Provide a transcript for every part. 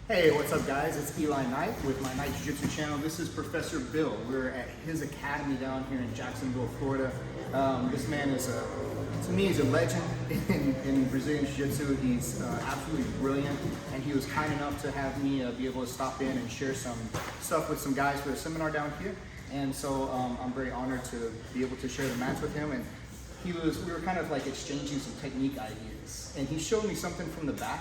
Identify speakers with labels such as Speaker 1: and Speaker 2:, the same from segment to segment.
Speaker 1: Hey, what's up guys? It's Eli Knight with my Night Jiu-Jitsu channel. This is Professor Bill. We're at his academy down here in Jacksonville, Florida. This man is, to me, he's a legend in Brazilian Jiu-Jitsu. He's absolutely brilliant, and he was kind enough to have me be able to stop in and share some stuff with some guys for a seminar down here. And so I'm very honored to be able to share the mats with him. And we were kind of like exchanging some technique ideas. And he showed me something from the back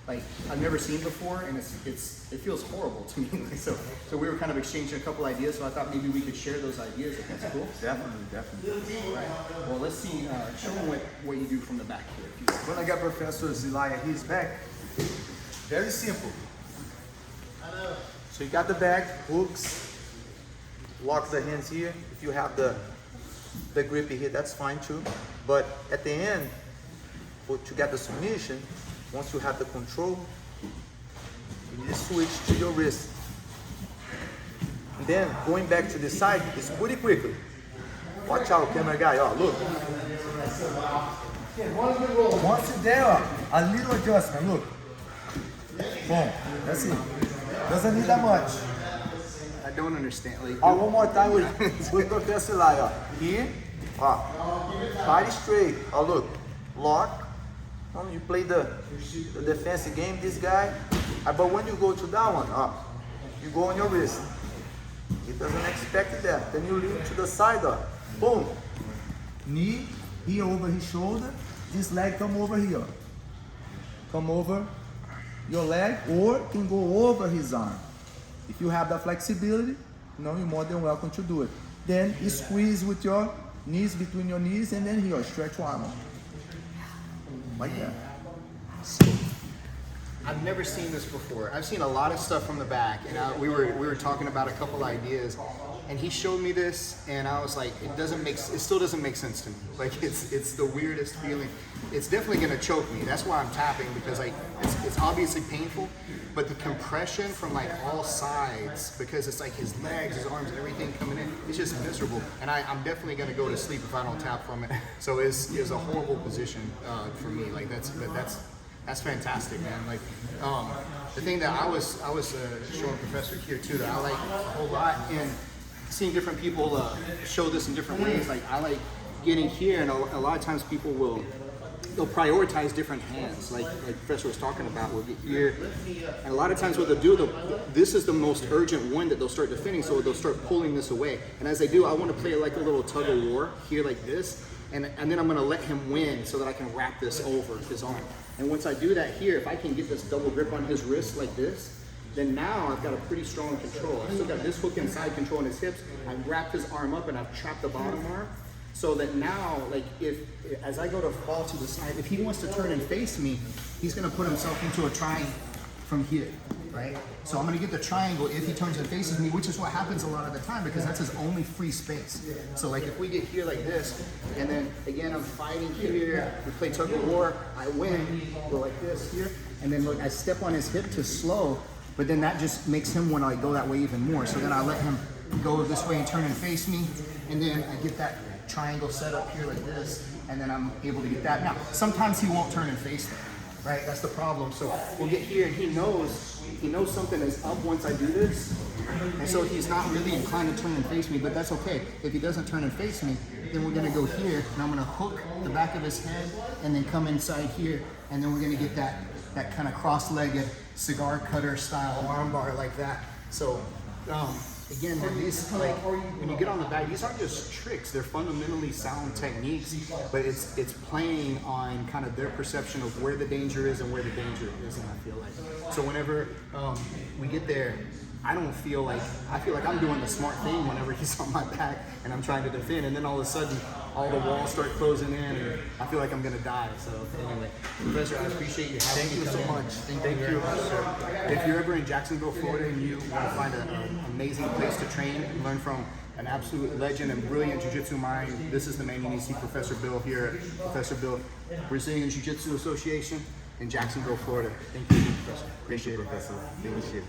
Speaker 1: like I've never seen before, and it feels horrible to me. So we were kind of exchanging a couple ideas, so I thought maybe we could share those ideas, if that's cool.
Speaker 2: Definitely.
Speaker 1: All right. Well, let's see, show them what you do from the back here.
Speaker 2: When I got Professor Eli at his back, very simple. So you got the back, hooks, lock the hands here. If you have the grip here, that's fine too. But at the end, to get the submission, once you have the control, you need to switch to your wrist. And then going back to the side is pretty quickly. Watch out, camera guy. Oh, look. Once it's there, a little adjustment. Look. Boom. That's it. Doesn't need that much.
Speaker 1: I don't understand. Like,
Speaker 2: One more time with Professor Eli. Here. Body straight. Oh, look. Lock. You play the defensive game, this guy. But when you go to that one, you go on your wrist. He doesn't expect that. Then you lean to the side, boom. Knee here over his shoulder. This leg come over here. Come over your leg, or can go over his arm. If you have that flexibility, you're more than welcome to do it. Then you squeeze with your knees between your knees, and then here, stretch your arm. Like that.
Speaker 1: I've never seen this before. I've seen a lot of stuff from the back, and we were talking about a couple ideas, and he showed me this, and I was like, it still doesn't make sense to me. Like it's the weirdest feeling. It's definitely gonna choke me. That's why I'm tapping, because like it's obviously painful, but the compression from like all sides, because it's like his legs, his arms, everything coming in, it's just miserable. And I'm definitely gonna go to sleep if I don't tap from it. So it's a horrible position for me. Like that's fantastic, man. Like the thing that I was showing Professor here too that I like a whole lot, and seeing different people show this in different ways. Like I like getting here, and a lot of times people they'll prioritize different hands, like Professor was talking about. We'll get here, and a lot of times what they'll do, this is the most urgent one that they'll start defending, so they'll start pulling this away. And as they do, I want to play like a little tug of war here, like this, and then I'm going to let him win so that I can wrap this over his arm. And once I do that here, if I can get this double grip on his wrist like this, then now I've got a pretty strong control. I've still got this hook and side control on his hips. I've wrapped his arm up and I've trapped the bottom arm. So that now, like as I go to fall to the side, if he wants to turn and face me, he's gonna put himself into a triangle from here, right? So I'm gonna get the triangle if he turns and faces me, which is what happens a lot of the time, because that's his only free space. So like if we get here like this, and then again I'm fighting here, we play tug of war, I win, go like this here, and then look, I step on his hip to slow, but then that just makes him want to go that way even more. So then I let him go this way and turn and face me, and then I get that triangle set up here like this, and then I'm able to get that. Now, sometimes he won't turn and face me, right? That's the problem. So we'll get here, and he knows something is up once I do this, and so he's not really inclined to turn and face me, but that's okay. If he doesn't turn and face me, then we're gonna go here, and I'm gonna hook the back of his head, and then come inside here, and then we're gonna get that kind of cross-legged cigar cutter style armbar like that. So, again, these, like, when you get on the back, these aren't just tricks. They're fundamentally sound techniques, but it's playing on kind of their perception of where the danger is and where the danger isn't, I feel like. So whenever we get there, I feel like I'm doing the smart thing whenever he's on my back and I'm trying to defend, and then all of a sudden, all the walls start closing in, and I feel like I'm gonna die. So anyway, Professor, I appreciate you having me.
Speaker 2: Thank you so much.
Speaker 1: Thank you. If you're ever in Jacksonville, Florida, and you want to find an amazing place to train and learn from an absolute legend and brilliant jiu-jitsu mind, this is the man you need to see. Professor Bill here at Professor Bill Brazilian Jiu-Jitsu Association in Jacksonville, Florida. Thank you, Professor. Appreciate it.
Speaker 2: Professor. Thank you.